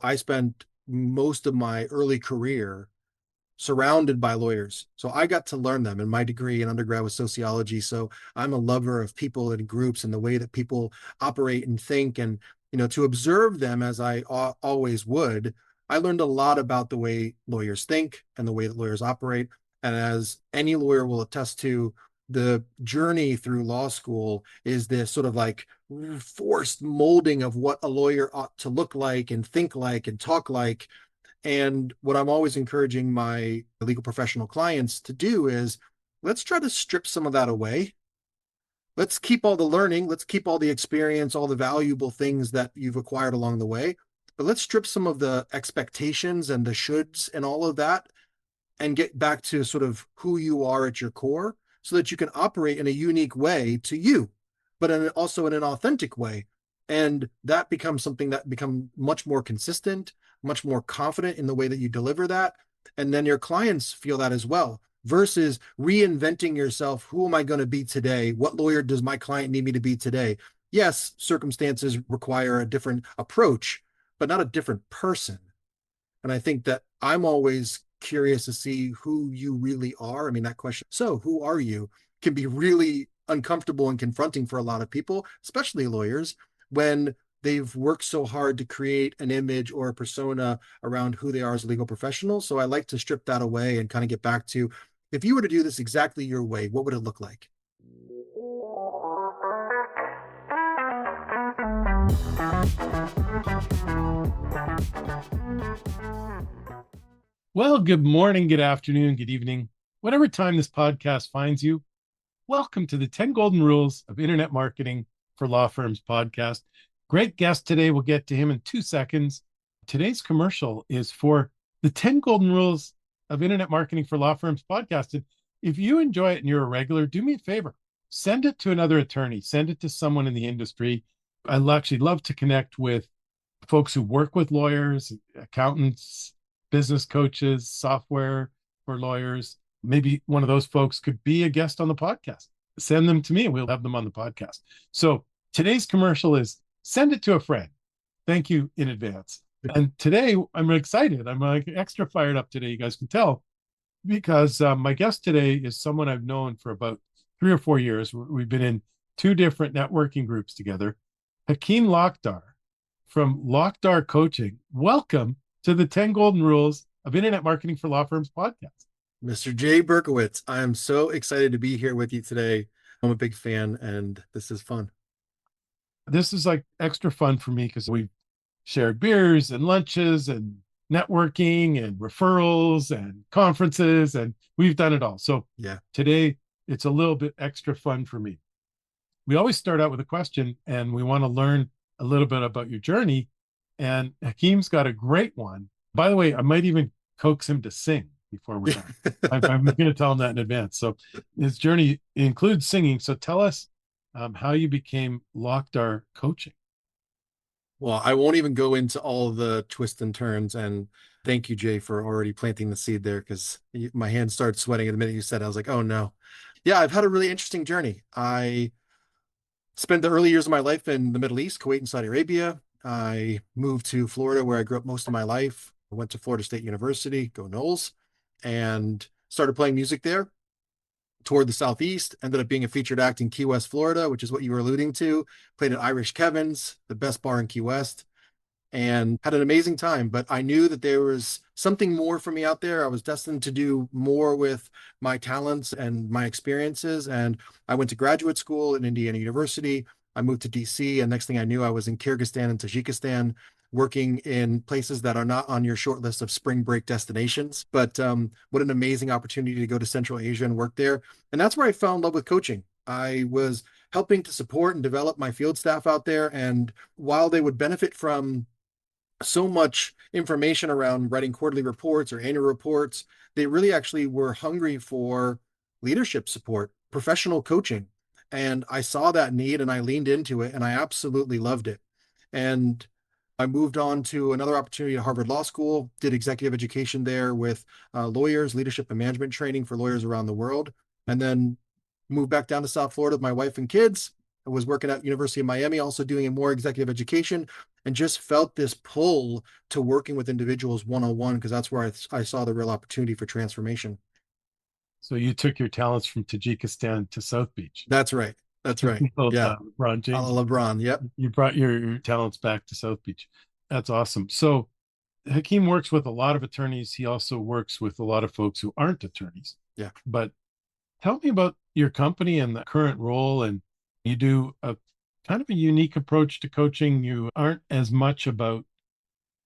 I spent most of my early career surrounded by lawyers. So I got to learn them, and my degree in undergrad was sociology. So I'm a lover of people and groups and the way that people operate and think. And, to observe them as I always would, I learned a lot about the way lawyers think and the way that lawyers operate. And as any lawyer will attest to, the journey through law school is this sort of like forced molding of what a lawyer ought to look like and think like and talk like. And what I'm always encouraging my legal professional clients to do is let's try to strip some of that away. Let's keep all the learning, let's keep all the experience, all the valuable things that you've acquired along the way. But let's strip some of the expectations and the shoulds and all of that and get back to sort of who you are at your core so that you can operate in a unique way to you, but also in an authentic way. And that becomes something that becomes much more consistent, much more confident in the way that you deliver that. And then your clients feel that as well versus reinventing yourself. Who am I going to be today? What lawyer does my client need me to be today? Yes, circumstances require a different approach, but not a different person. And I think that I'm always curious to see who you really are. I mean, that question, so who are you, can be really uncomfortable and confronting for a lot of people, especially lawyers, when they've worked so hard to create an image or a persona around who they are as a legal professional. So I like to strip that away and kind of get back to, if you were to do this exactly your way, what would it look like? Well, good morning, good afternoon, good evening. Whatever time this podcast finds you, welcome to the 10 Golden Rules of Internet Marketing for Law Firms podcast. Great guest today. We'll get to him in 2 seconds. Today's commercial is for the 10 Golden Rules of Internet Marketing for Law Firms podcast. And if you enjoy it and you're a regular, do me a favor. Send it to another attorney. Send it to someone in the industry. I'd actually love to connect with folks who work with lawyers, accountants, business coaches, software for lawyers. Maybe one of those folks could be a guest on the podcast. Send them to me and we'll have them on the podcast. So today's commercial is send it to a friend. Thank you in advance. And today I'm excited. I'm like extra fired up today. You guys can tell because my guest today is someone I've known for about 3 or 4 years. We've been in 2 different networking groups together. Hakim Lakhdar from Lakhdar Coaching. Welcome to the 10 Golden Rules of Internet Marketing for Law Firms podcast. Mr. Jay Berkowitz, I am so excited to be here with you today. I'm a big fan and this is fun. This is like extra fun for me because we've shared beers and lunches and networking and referrals and conferences, and we've done it all. So yeah, today it's a little bit extra fun for me. We always start out with a question and we want to learn a little bit about your journey. And Hakim's got a great one. By the way, I might even coax him to sing before we're done. I'm going to tell him that in advance. So his journey includes singing. So tell us how you became Lakhdar Coaching. Well, I won't even go into all the twists and turns. And thank you, Jay, for already planting the seed there because my hands started sweating the minute you said it. I was like, oh no. Yeah, I've had a really interesting journey. I spent the early years of my life in the Middle East, Kuwait and Saudi Arabia. I moved to Florida where I grew up most of my life. I went to Florida State University, go Noles, and started playing music there. Toured the Southeast, ended up being a featured act in Key West, Florida, which is what you were alluding to. Played at Irish Kevin's, the best bar in Key West, and had an amazing time. But I knew that there was something more for me out there. I was destined to do more with my talents and my experiences. And I went to graduate school at Indiana University. I moved to DC, and next thing I knew, I was in Kyrgyzstan and Tajikistan, working in places that are not on your short list of spring break destinations. But what an amazing opportunity to go to Central Asia and work there. And that's where I fell in love with coaching. I was helping to support and develop my field staff out there. And while they would benefit from so much information around writing quarterly reports or annual reports, they really actually were hungry for leadership support, professional coaching. And I saw that need and I leaned into it and I absolutely loved it. And I moved on to another opportunity at Harvard Law School, did executive education there with lawyers, leadership and management training for lawyers around the world, and then moved back down to South Florida with my wife and kids, I was working at University of Miami, also doing more executive education, and just felt this pull to working with individuals one-on-one because that's where I saw the real opportunity for transformation. So you took your talents from Tajikistan to South Beach. That's right. That's right. Yeah. LeBron James. LeBron. Yep. You brought your talents back to South Beach. That's awesome. So Hakim works with a lot of attorneys. He also works with a lot of folks who aren't attorneys. Yeah. But tell me about your company and the current role. And you do a kind of a unique approach to coaching. You aren't as much about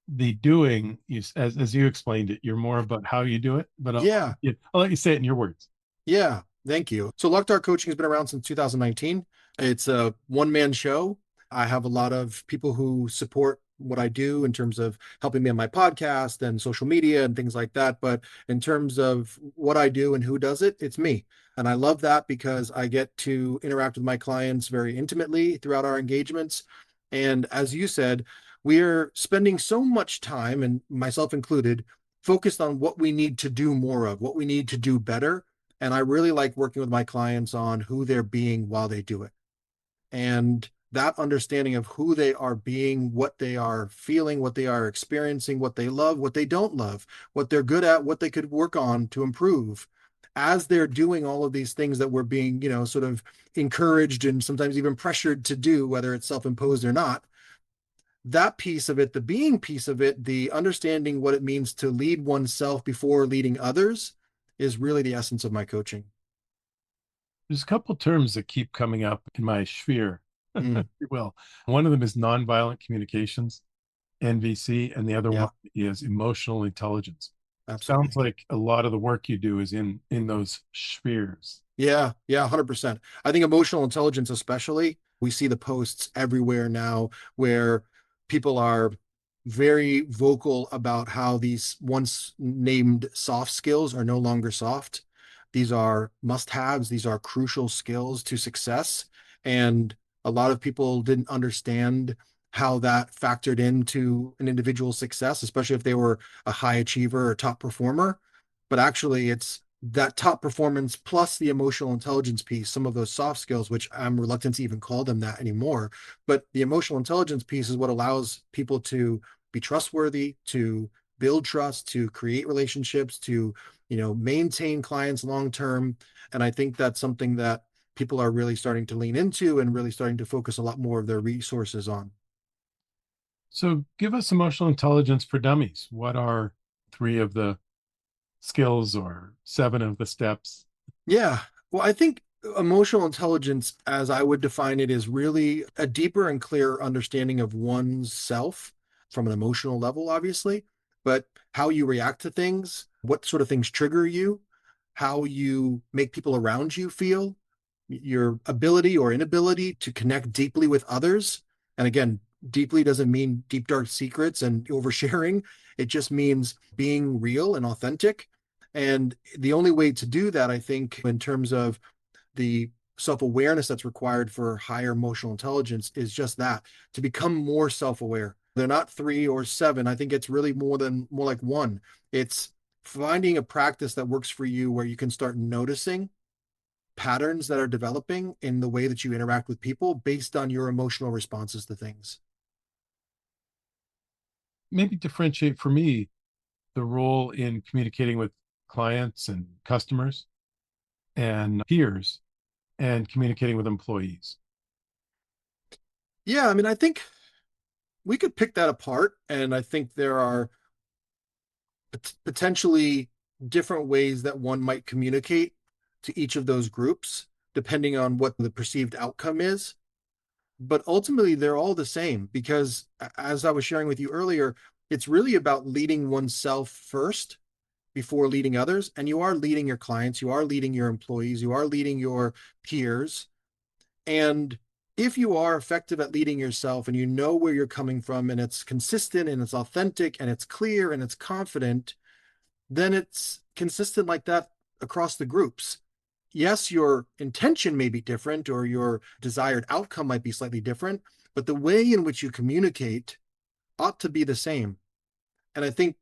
the doing, as you explained it. You're more about how you do it. But Yeah. I'll let you say it in your words. Yeah, thank you. So Lakhdar Coaching has been around since 2019. It's a one-man show. I have a lot of people who support what I do in terms of helping me on my podcast and social media and things like that. But in terms of what I do and who does it, it's me. And I love that because I get to interact with my clients very intimately throughout our engagements. And as you said, we're spending so much time, and myself included, focused on what we need to do more of, what we need to do better, and I really like working with my clients on who they're being while they do it. And that understanding of who they are being, what they are feeling, what they are experiencing, what they love, what they don't love, what they're good at, what they could work on to improve. As they're doing all of these things that we're being, sort of encouraged and sometimes even pressured to do, whether it's self-imposed or not, that piece of it, the being piece of it, the understanding what it means to lead oneself before leading others is really the essence of my coaching. There's a couple terms that keep coming up in my sphere, Mm, if you will. One of them is nonviolent communications, NVC, and the other yeah, one is emotional intelligence. Sounds absolutely. like a lot of the work you do is in those spheres. Yeah, yeah, 100%. I think emotional intelligence, especially, we see the posts everywhere now where people are very vocal about how these once named soft skills are no longer soft. These are must-haves, these are crucial skills to success. And a lot of people didn't understand how that factored into an individual's success, especially if they were a high achiever or top performer. But actually, it's that top performance plus the emotional intelligence piece, some of those soft skills, which I'm reluctant to even call them that anymore. But the emotional intelligence piece is what allows people to be trustworthy, to build trust, to create relationships, to, maintain clients long term. And I think that's something that people are really starting to lean into and really starting to focus a lot more of their resources on. So give us emotional intelligence for dummies. What are three of the skills or seven of the steps? Yeah. Well, I think emotional intelligence, as I would define it, is really a deeper and clearer understanding of one's self from an emotional level, obviously, but how you react to things, what sort of things trigger you, how you make people around you feel, your ability or inability to connect deeply with others. And again, deeply doesn't mean deep, dark secrets and oversharing. It just means being real and authentic. And the only way to do that, I think, in terms of the self-awareness that's required for higher emotional intelligence is just that, to become more self-aware. They're not three or seven. I think it's really more like one. It's finding a practice that works for you where you can start noticing patterns that are developing in the way that you interact with people based on your emotional responses to things. Maybe differentiate for me the role in communicating with clients and customers and peers and communicating with employees. Yeah, I mean, I think we could pick that apart. And I think there are potentially different ways that one might communicate to each of those groups, depending on what the perceived outcome is. But ultimately, they're all the same because, as I was sharing with you earlier, it's really about leading oneself first before leading others. And you are leading your clients, you are leading your employees, you are leading your peers. And if you are effective at leading yourself and you know where you're coming from and it's consistent and it's authentic and it's clear and it's confident, then it's consistent like that across the groups. Yes, your intention may be different or your desired outcome might be slightly different, but the way in which you communicate ought to be the same. And I think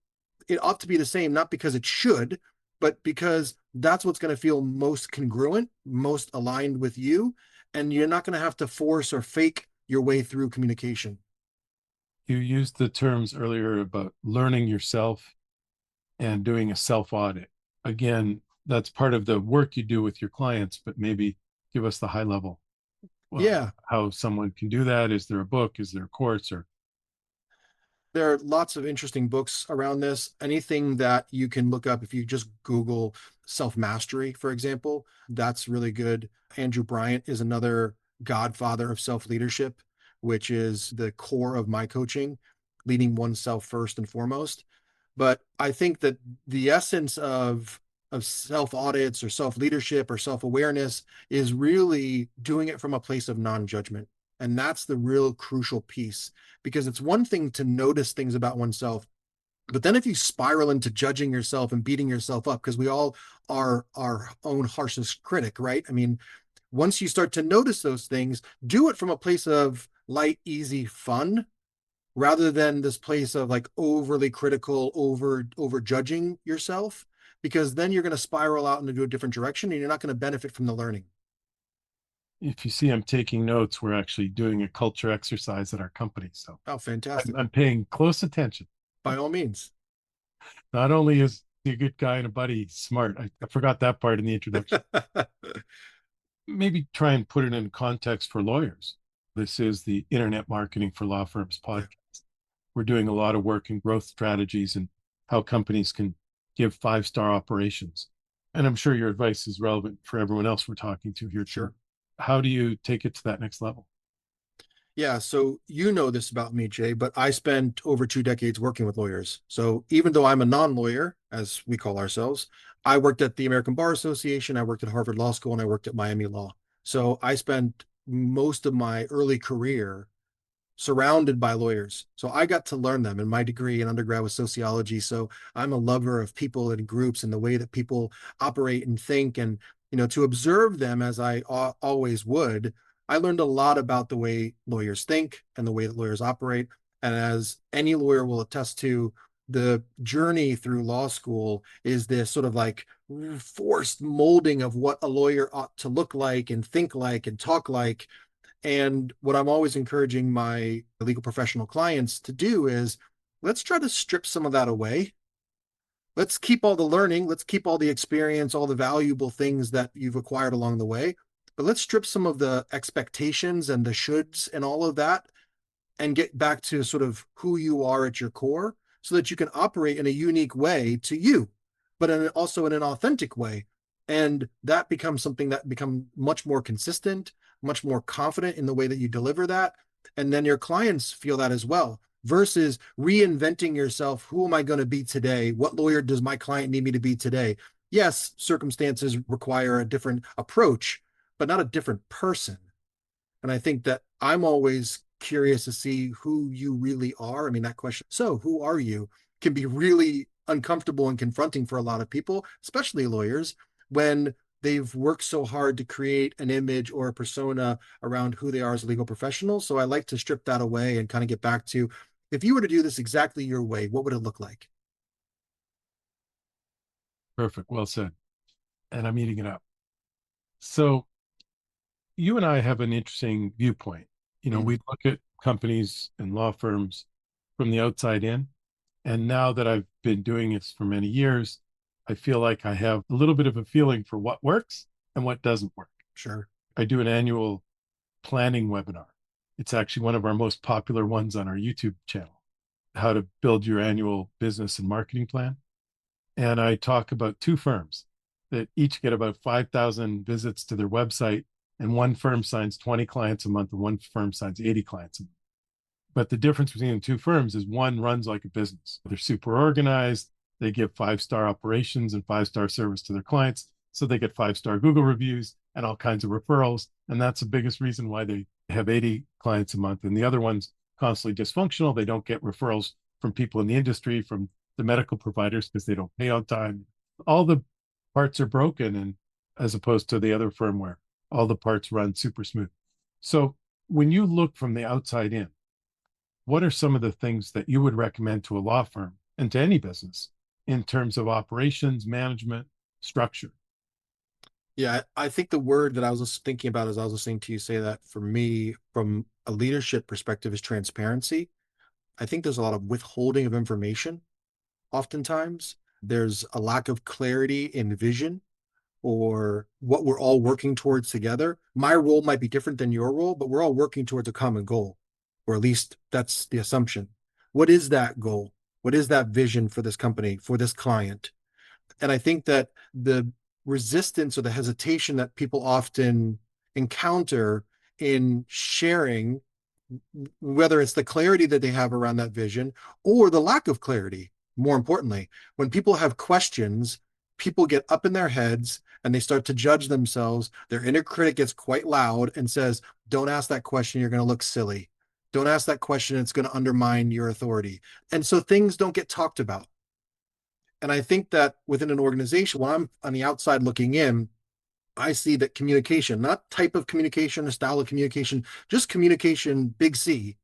it ought to be the same, not because it should, but because that's what's going to feel most congruent, most aligned with you. and you're not going to have to force or fake your way through communication. You used the terms earlier about learning yourself and doing a self audit. Again, that's part of the work you do with your clients, but maybe give us the high level. Well, Yeah, how someone can do that. Is there a book? Is there a course? Or there are lots of interesting books around this. Anything that you can look up, if you just Google self mastery, for example, that's really good. Andrew Bryant is another godfather of self leadership, which is the core of my coaching, leading oneself first and foremost. But I think that the essence of self audits or self leadership or self awareness is really doing it from a place of non judgment. And that's the real crucial piece, because it's one thing to notice things about oneself, but then if you spiral into judging yourself and beating yourself up, because we all are our own harshest critic, right? I mean, once you start to notice those things, do it from a place of light, easy fun, rather than this place of like overly critical, over judging yourself, because then you're going to spiral out into a different direction and you're not going to benefit from the learning. if you see I'm taking notes, we're actually doing a culture exercise at our company. So Oh, fantastic. I'm paying close attention. By all means. Not only is he a good guy and a buddy, he's smart. I forgot that part in the introduction. Maybe try and put it in context for lawyers. This is the Internet Marketing for Law Firms Yeah, podcast. We're doing a lot of work in growth strategies and how companies can give five-star operations. And I'm sure your advice is relevant for everyone else we're talking to here too. sure. How do you take it to that next level? Yeah, so you know this about me, Jay, but I spent over 2 decades working with lawyers. So even though I'm a non-lawyer, as we call ourselves, I worked at the American Bar Association, I worked at Harvard Law School, and I worked at Miami Law. So I spent most of my early career surrounded by lawyers. So I got to learn them, and my degree in undergrad was sociology. So I'm a lover of people and groups and the way that people operate and think. And, to observe them as I always would, I learned a lot about the way lawyers think and the way that lawyers operate. And as any lawyer will attest to, the journey through law school is this sort of like forced molding of what a lawyer ought to look like and think like and talk like. And what I'm always encouraging my legal professional clients to do is, let's try to strip some of that away. Let's keep all the learning, let's keep all the experience, all the valuable things that you've acquired along the way. But let's strip some of the expectations and the shoulds and all of that and get back to sort of who you are at your core, so that you can operate in a unique way to you, but also in an authentic way. And that becomes something that becomes much more consistent, much more confident in the way that you deliver that. And then your clients feel that as well, versus reinventing yourself. Who am I going to be today? What lawyer does my client need me to be today? Yes, circumstances require a different approach, but not a different person. And I think that I'm always curious to see who you really are. I mean, that question, so who are you, can be really uncomfortable and confronting for a lot of people, especially lawyers, when they've worked so hard to create an image or a persona around who they are as a legal professional. So I like to strip that away and kind of get back to, if you were to do this exactly your way, what would it look like? Perfect. Well said. And I'm eating it up. So you and I have an interesting viewpoint. Mm, We look at companies and law firms from the outside in. And now that I've been doing this for many years, I feel like I have a little bit of a feeling for what works and what doesn't work. sure. I do an annual planning webinar. It's actually one of our most popular ones on our YouTube channel, how to build your annual business and marketing plan. And I talk about two firms that each get about 5,000 visits to their website, and one firm signs 20 clients a month and one firm signs 80 clients a month. But the difference between the two firms is one runs like a business. They're super organized. They give five-star operations and five-star service to their clients. So they get five-star Google reviews and all kinds of referrals. And that's the biggest reason why they have 80 clients a month. And the other one's constantly dysfunctional. They don't get referrals from people in the industry, from the medical providers, because they don't pay on time. All the parts are broken, and as opposed to the other firm where all the parts run super smooth. So when you look from the outside in, what are some of the things that you would recommend to a law firm and to any business in terms of operations, management, structure? Yeah, I think the word that I was just thinking about as I was listening to you say that for me, from a leadership perspective, is transparency. I think there's a lot of withholding of information. Oftentimes, there's a lack of clarity in vision or what we're all working towards together. My role might be different than your role, but we're all working towards a common goal, or at least that's the assumption. What is that goal? What is that vision for this company, for this client? And I think that the resistance or the hesitation that people often encounter in sharing, whether it's the clarity that they have around that vision or the lack of clarity, more importantly, when people have questions, people get up in their heads and they start to judge themselves. Their inner critic gets quite loud and says, don't ask that question, you're going to look silly. Don't ask that question, it's going to undermine your authority. And so things don't get talked about. And I think that within an organization, when I'm on the outside looking in, I see that communication, not type of communication or style of communication, just communication, big C,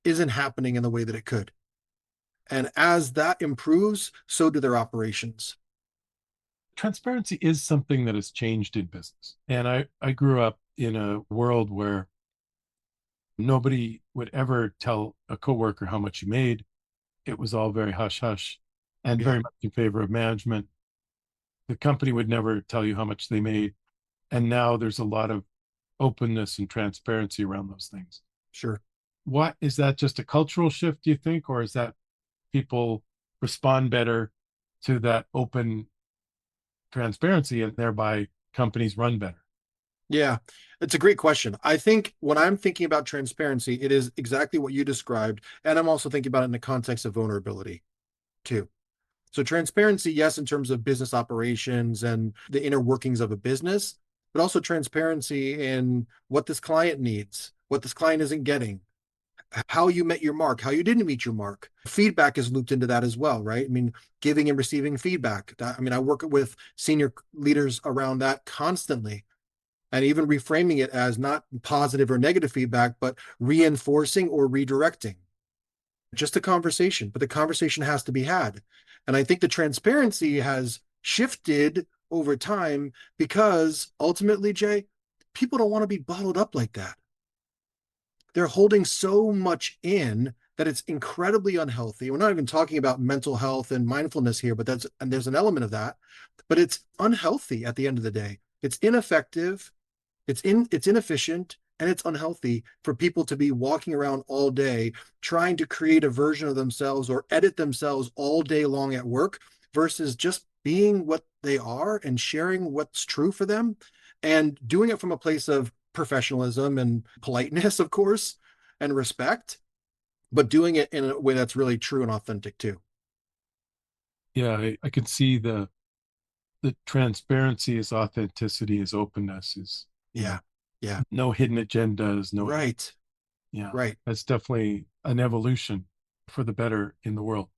isn't happening in the way that it could. And as that improves, so do their operations. Transparency is something that has changed in business. And I grew up in a world where nobody would ever tell a coworker how much you made. It was all very hush hush and Yeah, very much in favor of management. The company would never tell you how much they made. And now there's a lot of openness and transparency around those things. sure. What is that, just a cultural shift, do you think, or is that people respond better to that open transparency and thereby companies run better? Yeah, it's a great question. I think when I'm thinking about transparency, it is exactly what you described. And I'm also thinking about it in the context of vulnerability too. So transparency, yes, in terms of business operations and the inner workings of a business, but also transparency in what this client needs, what this client isn't getting, how you met your mark, how you didn't meet your mark. Feedback is looped into that as well, right? I mean, giving and receiving feedback. I mean, I work with senior leaders around that constantly and even reframing it as not positive or negative feedback, but reinforcing or redirecting. Just a conversation, but the conversation has to be had. And I think the transparency has shifted over time because ultimately, Jay, people don't want to be bottled up like that. They're holding so much in that it's incredibly unhealthy. We're not even talking about mental health and mindfulness here, but there's an element of that, but it's unhealthy at the end of the day. It's ineffective, it's inefficient, and it's unhealthy for people to be walking around all day trying to create a version of themselves or edit themselves all day long at work versus just being what they are and sharing what's true for them and doing it from a place of professionalism and politeness, of course, and respect, but doing it in a way that's really true and authentic too. Yeah, I can see the transparency is authenticity, is openness, is, Yeah. Yeah. no hidden agendas, no, Right. yeah, Right. that's definitely an evolution for the better in the world.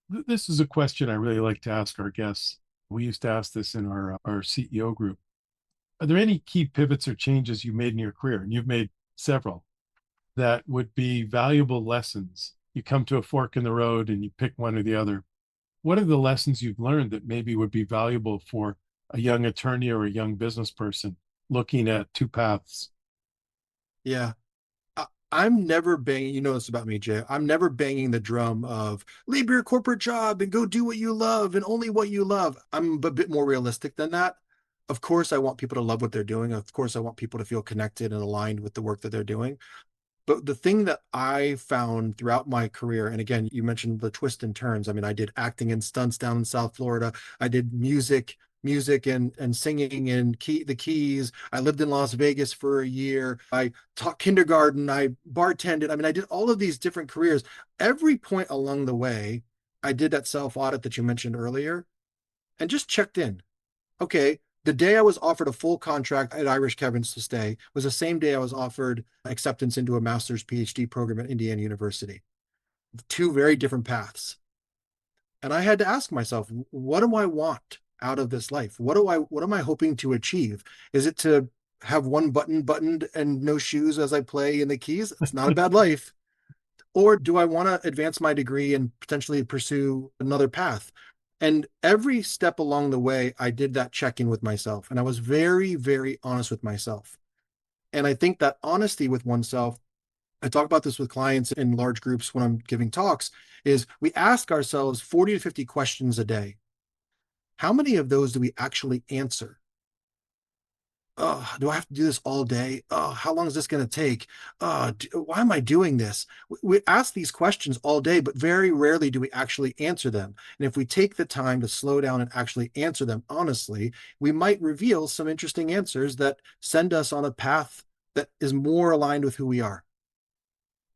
This is a question I really like to ask our guests. We used to ask this in our CEO group. Are there any key pivots or changes you made in your career? And you've made several that would be valuable lessons. You come to a fork in the road and you pick one or the other. What are the lessons you've learned that maybe would be valuable for a young attorney or a young business person looking at two paths? Yeah. I'm never banging, you know this about me, Jay. I'm never banging the drum of leave your corporate job and go do what you love and only what you love. I'm a bit more realistic than that. Of course, I want people to love what they're doing. Of course, I want people to feel connected and aligned with the work that they're doing. But the thing that I found throughout my career, and again, you mentioned the twists and turns. I mean, I did acting and stunts down in South Florida. I did music and singing in the Keys. I lived in Las Vegas for a year. I taught kindergarten. I bartended. I mean, I did all of these different careers. Every point along the way, I did that self audit that you mentioned earlier and just checked in. Okay, the day I was offered a full contract at Irish Kevin's to stay was the same day I was offered acceptance into a master's PhD program at Indiana University. Two very different paths. And I had to ask myself, what do I want out of this life? What am I hoping to achieve? Is it to have one button buttoned and no shoes as I play in the Keys? It's not a bad life. Or do I want to advance my degree and potentially pursue another path? And every step along the way, I did that check in with myself. And I was very, very honest with myself. And I think that honesty with oneself, I talk about this with clients in large groups when I'm giving talks, is we ask ourselves 40 to 50 questions a day. How many of those do we actually answer? Do I have to do this all day? How long is this going to take? Why am I doing this? We ask these questions all day, but very rarely do we actually answer them. And if we take the time to slow down and actually answer them honestly, we might reveal some interesting answers that send us on a path that is more aligned with who we are.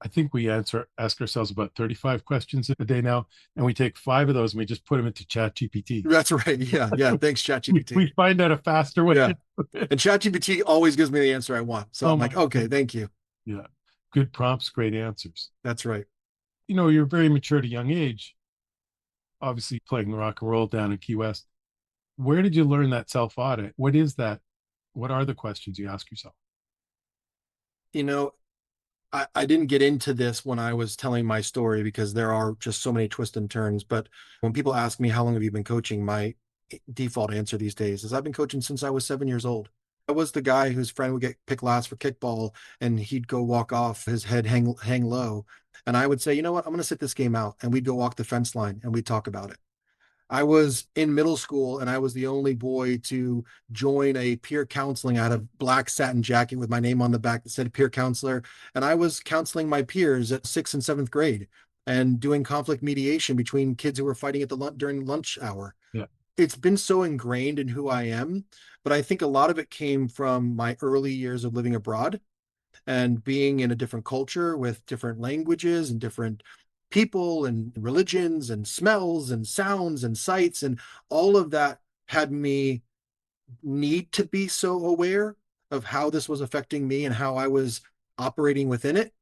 I think we ask ourselves about 35 questions a day now, and we take 5 of those and we just put them into ChatGPT. That's right. Yeah. Yeah. Thanks, ChatGPT. We find out a faster way to Yeah. do it. And ChatGPT always gives me the answer I want. So Oh I'm my like, okay, God. thank you. Yeah. Good prompts, great answers. That's right. You're very mature at a young age, obviously playing rock and roll down in Key West. Where did you learn that self audit? What is that? What are the questions you ask yourself? You know, I didn't get into this when I was telling my story because there are just so many twists and turns. But when people ask me, how long have you been coaching? My default answer these days is I've been coaching since I was 7 years old. I was the guy whose friend would get picked last for kickball and he'd go walk off, his head hang low. And I would say, you know what, I'm going to sit this game out. And we'd go walk the fence line and we'd talk about it. I was in middle school and I was the only boy to join a peer counseling. I had a black satin jacket with my name on the back that said peer counselor. And I was counseling my peers at sixth and seventh grade and doing conflict mediation between kids who were fighting at the during lunch hour. Yeah. It's been so ingrained in who I am, but I think a lot of it came from my early years of living abroad and being in a different culture with different languages and different people and religions and smells and sounds and sights and all of that had me need to be so aware of how this was affecting me and how I was operating within it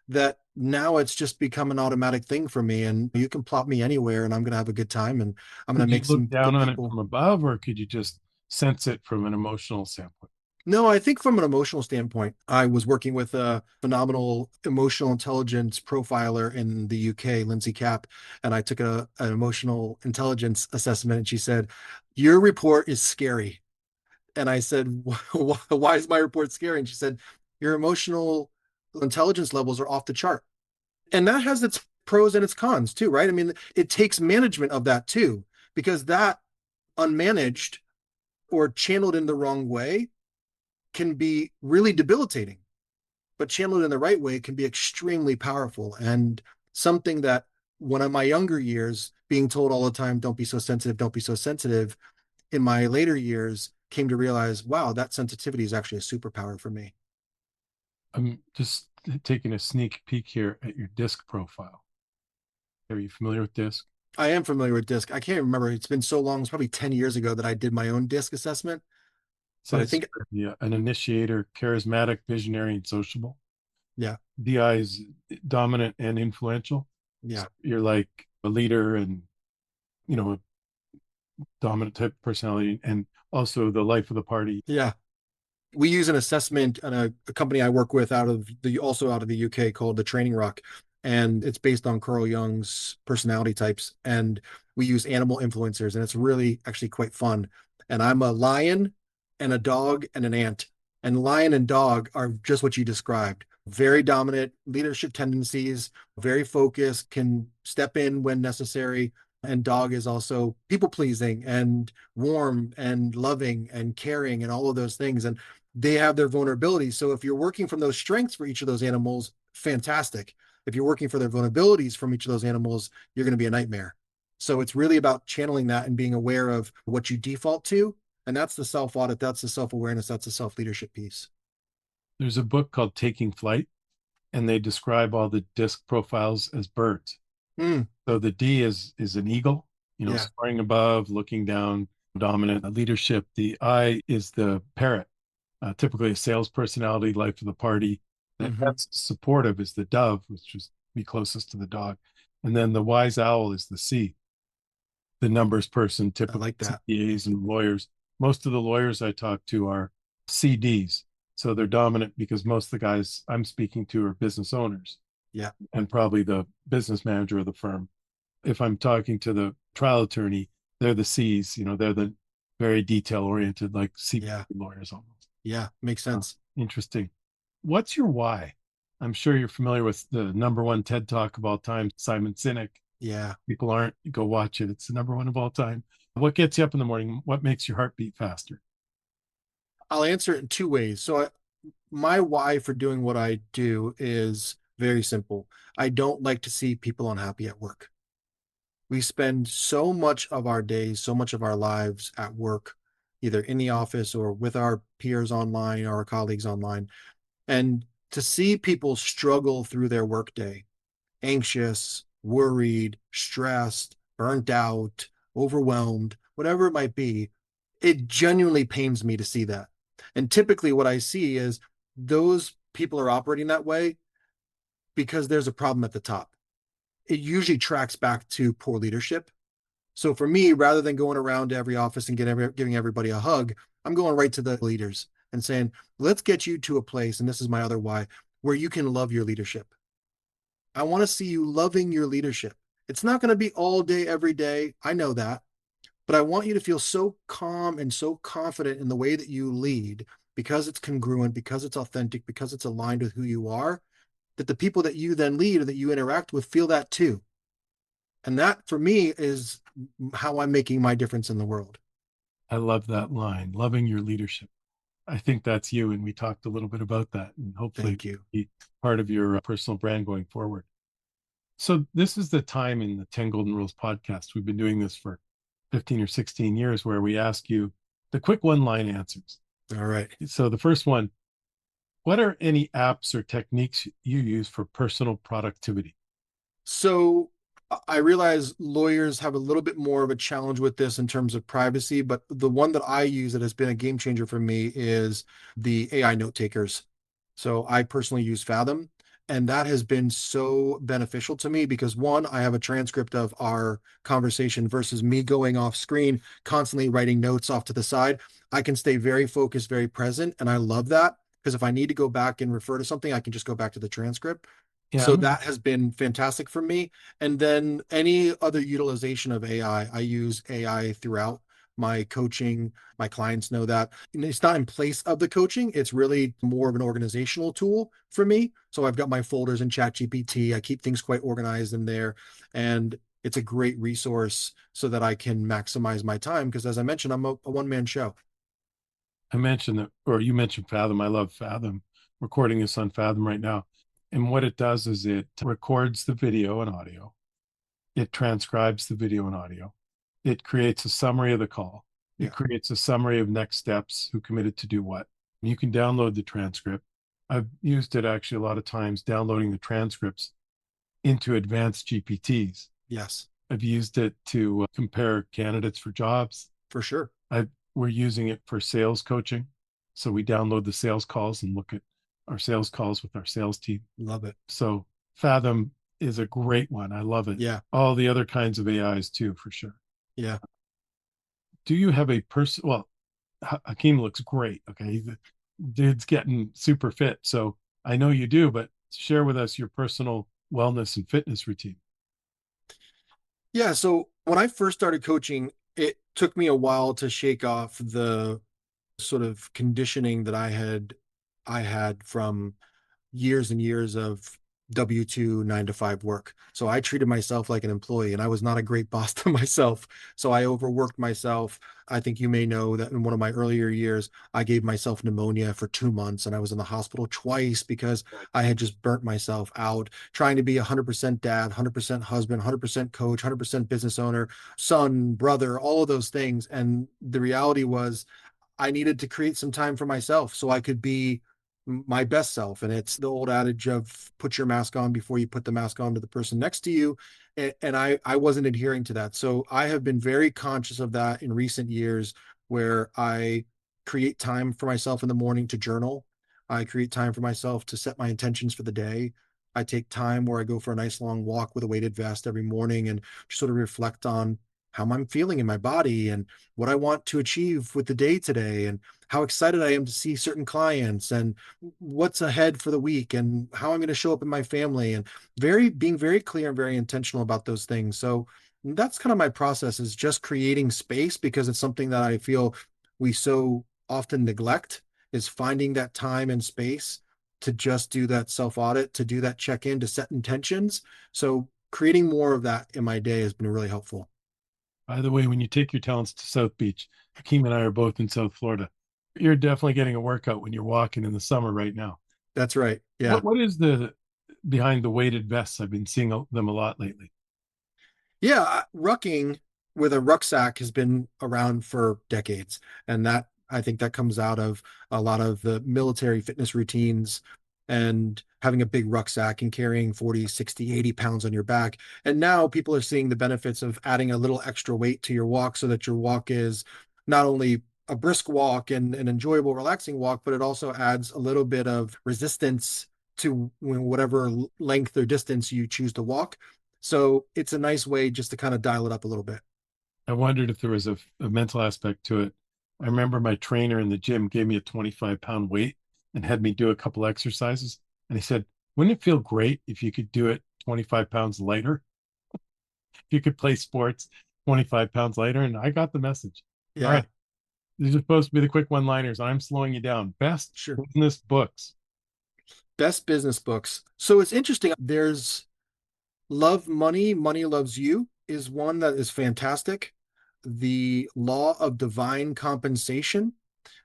that now it's just become an automatic thing for me and you can plop me anywhere and I'm going to have a good time and I'm going Could to you make look some down good on it people. from above, or could you just sense it from an emotional standpoint? No, I think from an emotional standpoint, I was working with a phenomenal emotional intelligence profiler in the UK, Lindsay Cap, and I took an emotional intelligence assessment, and she said, "Your report is scary." And I said, "Why is my report scary?" And she said, "Your emotional intelligence levels are off the chart." And that has its pros and its cons too, right? I mean, it takes management of that too, because that unmanaged or channeled in the wrong way can be really debilitating, but channeled in the right way can be extremely powerful and something that one of my younger years being told all the time, don't be so sensitive, don't be so sensitive. In my later years, came to realize, wow, that sensitivity is actually a superpower for me. I'm just taking a sneak peek here at your disc profile. Are you familiar with disc? I am familiar with DISC. I can't remember. It's been so long. It's probably 10 years ago that I did my own DISC assessment. It But I says think, yeah, an initiator, charismatic, visionary, and sociable. yeah, DI is dominant and influential. yeah, So you're like a leader and a dominant type of personality, and also the life of the party. yeah. We use an assessment on a company I work with also out of the UK called the Training Rock, and it's based on Carl Jung's personality types. And we use animal influencers, and it's really actually quite fun. And I'm a lion and a dog and an ant. And lion and dog are just what you described. Very dominant leadership tendencies, very focused, can step in when necessary. And dog is also people pleasing and warm and loving and caring and all of those things. And they have their vulnerabilities. So if you're working from those strengths for each of those animals, fantastic. If you're working for their vulnerabilities from each of those animals, you're going to be a nightmare. So it's really about channeling that and being aware of what you default to. And that's the self audit, that's the self awareness, that's the self leadership piece. There's a book called Taking Flight, and they describe all the disc profiles as birds. Mm, So the D is an eagle, yeah. soaring above, looking down, dominant leadership. The I is the parrot, typically a sales personality, life of the party. The Mm-hmm. S supportive is the dove, which is be closest to the dog. And then the wise owl is the C, the numbers person, I typically like that. CPAs and lawyers. Most of the lawyers I talk to are CDs. So they're dominant because most of the guys I'm speaking to are business owners Yeah. and probably the business manager of the firm. If I'm talking to the trial attorney, They're the C's, they're the very detail oriented, like CPA Yeah. lawyers almost. Yeah. Makes Oh, sense. interesting. What's your why? I'm sure you're familiar with the number one TED talk of all time, Simon Sinek. Yeah. People aren't, go watch it. It's the number one of all time. What gets you up in the morning? What makes your heart beat faster? I'll answer it in two ways. My why for doing what I do is very simple. I don't like to see people unhappy at work. We spend so much of our days, so much of our lives at work, either in the office or with our peers online or our colleagues online. And to see people struggle through their workday, anxious, worried, stressed, burnt out, overwhelmed, whatever it might be, it genuinely pains me to see that. And typically, what I see is those people are operating that way because there's a problem at the top. It usually tracks back to poor leadership. So for me, rather than going around to every office and giving everybody a hug, I'm going right to the leaders and saying, let's get you to a place, and this is my other why, where you can love your leadership. I want to see you loving your leadership. It's not going to be all day, every day. I know that. But I want you to feel so calm and so confident in the way that you lead because it's congruent, because it's authentic, because it's aligned with who you are, that the people that you then lead or that you interact with feel that too. And that for me is how I'm making my difference in the world. I love that line, loving your leadership. I think that's you. And we talked a little bit about that, and hopefully Thank you. be part of your personal brand going forward. So, this is the time in the 10 Golden Rules podcast. We've been doing this for 15 or 16 years where we ask you the quick one line answers. All right. So, the first one, what are any apps or techniques you use for personal productivity? So I realize lawyers have a little bit more of a challenge with this in terms of privacy, but the one that I use that has been a game changer for me is the AI note takers. So I personally use Fathom, and that has been so beneficial to me because one, I have a transcript of our conversation versus me going off screen, constantly writing notes off to the side. I can stay very focused, very present, and I love that because if I need to go back and refer to something, I can just go back to the transcript. Yeah, So that has been fantastic for me. And then any other utilization of AI, I use AI throughout my coaching. My clients know that. And it's not in place of the coaching, it's really more of an organizational tool for me. So I've got my folders in ChatGPT. I keep things quite organized in there. And it's a great resource so that I can maximize my time. Because as I mentioned, I'm a one-man show. I mentioned that, or you mentioned Fathom. I love Fathom. Recording this on Fathom right now. And what it does is it records the video and audio, it transcribes the video and audio, it creates a summary of the call, it Yeah. creates a summary of next steps, who committed to do what. You can download the transcript. I've used it actually a lot of times, downloading the transcripts into advanced GPTs. Yes, I've used it to compare candidates for jobs. for sure. I We're using it for sales coaching. So we download the sales calls and look at our sales calls with our sales team. Love it. So Fathom is a great one. I love it. Yeah. All the other kinds of AIs too, for sure. Yeah. Do you have a person? Well, Hakim looks great. Okay. The dude's getting super fit. So I know you do, but share with us your personal wellness and fitness routine. Yeah. So when I first started coaching, it took me a while to shake off the sort of conditioning that I had from years and years of W-2 9 to 5 work. So I treated myself like an employee and I was not a great boss to myself. So I overworked myself. I think you may know that in one of my earlier years, I gave myself pneumonia for 2 months and I was in the hospital twice because I had just burnt myself out trying to be 100% dad, 100% husband, 100% coach, 100% business owner, son, brother, all of those things. And the reality was I needed to create some time for myself so I could be my best self. And it's the old adage of put your mask on before you put the mask on to the person next to you. And I wasn't adhering to that. So I have been very conscious of that in recent years where I create time for myself in the morning to journal. I create time for myself to set my intentions for the day. I take time where I go for a nice long walk with a weighted vest every morning and just sort of reflect on how I'm feeling in my body and what I want to achieve with the day today and how excited I am to see certain clients and what's ahead for the week and how I'm going to show up in my family and being very clear and very intentional about those things. So And that's kind of my process, is just creating space, because it's something that I feel we so often neglect, is finding that time and space to just do that self audit, to do that check in, to set intentions. So creating more of that in my day has been really helpful. By the way, when you take your talents to South Beach, Hakeem and I are both in South Florida. You're definitely getting a workout when you're walking in the summer right now. That's right. Yeah. What is the behind the weighted vests? I've been seeing them a lot lately. Yeah, rucking with a rucksack has been around for decades. And that, I think that comes out of a lot of the military fitness routines, and having a big rucksack and carrying 40, 60, 80 pounds on your back. And now people are seeing the benefits of adding a little extra weight to your walk, so that your walk is not only a brisk walk and an enjoyable, relaxing walk, but it also adds a little bit of resistance to whatever length or distance you choose to walk. So it's a nice way just to kind of dial it up a little bit. I wondered if there was a mental aspect to it. I remember my trainer in the gym gave me a 25-pound weight and had me do a couple exercises. And he said, wouldn't it feel great if you could do it 25 pounds lighter? If you could play sports 25 pounds lighter. And I got the message. All Yeah, right. These are supposed to be the quick one liners. I'm slowing you down. Best sure. business books. Best business books. So it's interesting. There's Love Money, Money Loves You is one that is fantastic. The Law of Divine Compensation.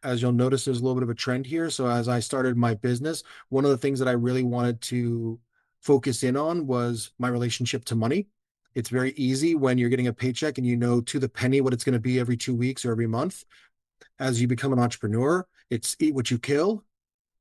As you'll notice, there's a little bit of a trend here. So as I started my business, one of the things that I really wanted to focus in on was my relationship to money. It's very easy when you're getting a paycheck and you know to the penny what it's going to be every 2 weeks or every month. As you become an entrepreneur, it's eat what you kill,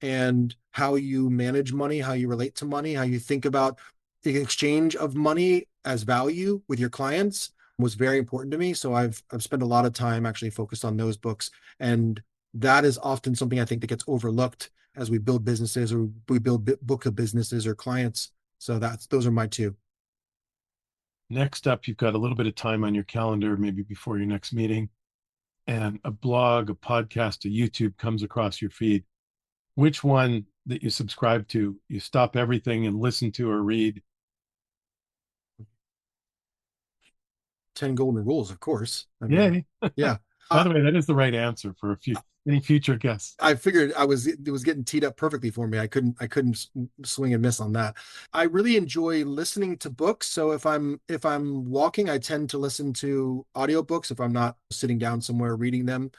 and how you manage money, how you relate to money, how you think about the exchange of money as value with your clients was very important to me. So I've spent a lot of time actually focused on those books, and that is often something I think that gets overlooked as we build businesses, or we build book of businesses or clients. So that's those are my two. Next up, you've got a little bit of time on your calendar, maybe before your next meeting, and a blog, a podcast, a YouTube comes across your feed. Which one that you subscribe to, you stop everything and listen to or read? 10 golden rules, of course. I mean, Yay. yeah. By Uh, the way, that is the right answer for a few any future guests. I figured it was getting teed up perfectly for me. I couldn't swing and miss on that. I really enjoy listening to books. So if I'm walking, I tend to listen to audiobooks if I'm not sitting down somewhere reading them.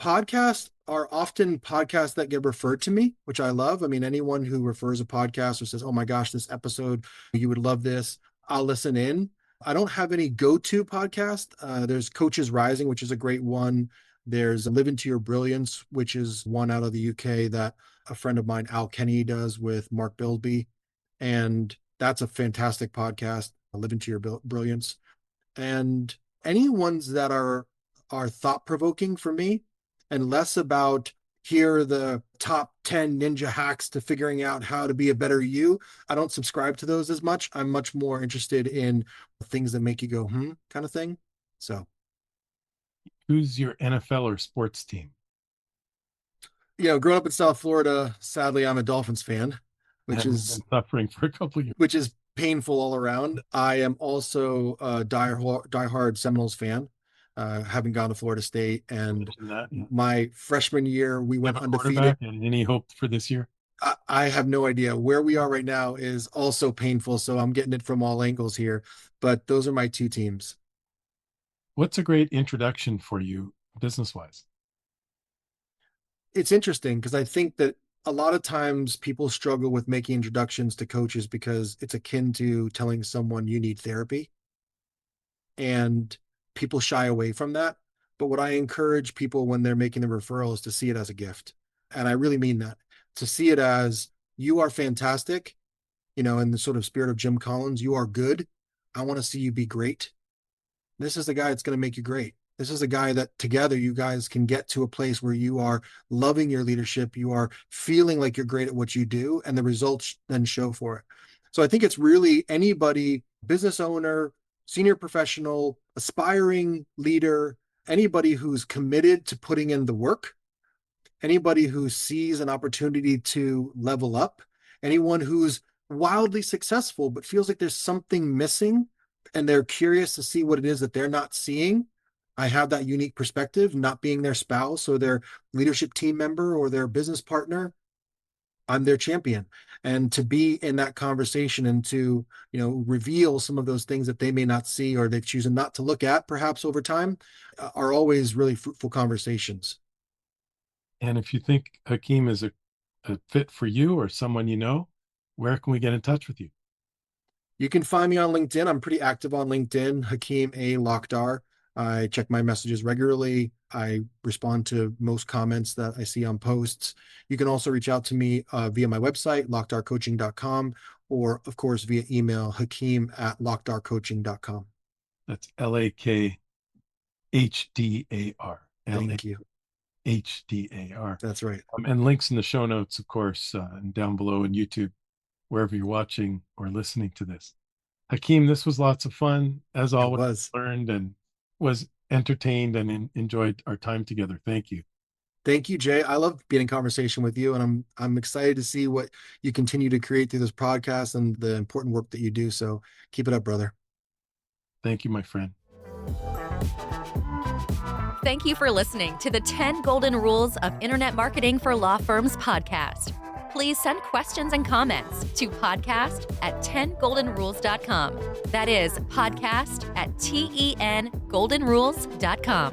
Podcasts are often podcasts that get referred to me, which I love. I mean, anyone who refers a podcast or says, "Oh my gosh, this episode, you would love this," I'll listen in. I don't have any go-to podcast. There's Coaches Rising, which is a great one. There's Live Into Your Brilliance, which is one out of the UK that a friend of mine, Al Kenny, does with Mark Bilby. And that's a fantastic podcast, Live Into Your Brilliance. And any ones that are thought-provoking for me, and less about here are the top 10 ninja hacks to figuring out how to be a better you. I don't subscribe to those as much. I'm much more interested in things that make you go, kind of thing. So Who's your NFL or sports team? growing up in South Florida, sadly, I'm a Dolphins fan, which And we've is been suffering for a couple of years. which is painful all around. I am also a diehard Seminoles fan, having gone to Florida State, You and mentioned that. Yeah. my freshman year we You have went a undefeated. quarterback and any hope for this year? I have no idea where we are right now is also painful, so I'm getting it from all angles here. But those are my two teams. What's a great introduction for you business wise? It's interesting because I think that a lot of times people struggle with making introductions to coaches because it's akin to telling someone you need therapy, and people shy away from that. But what I encourage people when they're making the referral is to see it as a gift. And I really mean that, to see it as you are fantastic, in the sort of spirit of Jim Collins, you are good. I want to see you be great. This is the guy that's going to make you great. This is a guy that together you guys can get to a place where you are loving your leadership. You are feeling like you're great at what you do, and the results then show for it. So I think it's really anybody, business owner, senior professional, aspiring leader, anybody who's committed to putting in the work, anybody who sees an opportunity to level up, anyone who's wildly successful but feels like there's something missing and they're curious to see what it is that they're not seeing, I have that unique perspective, not being their spouse or their leadership team member or their business partner. I'm their champion. And to be in that conversation and to, reveal some of those things that they may not see or they've chosen not to look at perhaps over time are always really fruitful conversations. And if you think Hakim is a fit for you or someone you know, where can we get in touch with you? You can find me on LinkedIn. I'm pretty active on LinkedIn, Hakim A. Lakhdar. I check my messages regularly. I respond to most comments that I see on posts. You can also reach out to me via my website, lakhdarcoaching.com, or of course via email, hakim@lakhdarcoaching.com. That's LAKHDAR. Thank you. LAHDAR. That's right. And links in the show notes, of course, and down below in YouTube, wherever you're watching or listening to this. Hakim, this was lots of fun. As It always, was. learned and was entertained and enjoyed our time together. Thank you. Thank you, Jay. I love being in conversation with you, and I'm excited to see what you continue to create through this podcast and the important work that you do. So keep it up, brother. Thank you, my friend. Thank you for listening to the 10 Golden Rules of Internet Marketing for Law Firms podcast. Please send questions and comments to podcast@10goldenrules.com. That is podcast@tengoldenrules.com.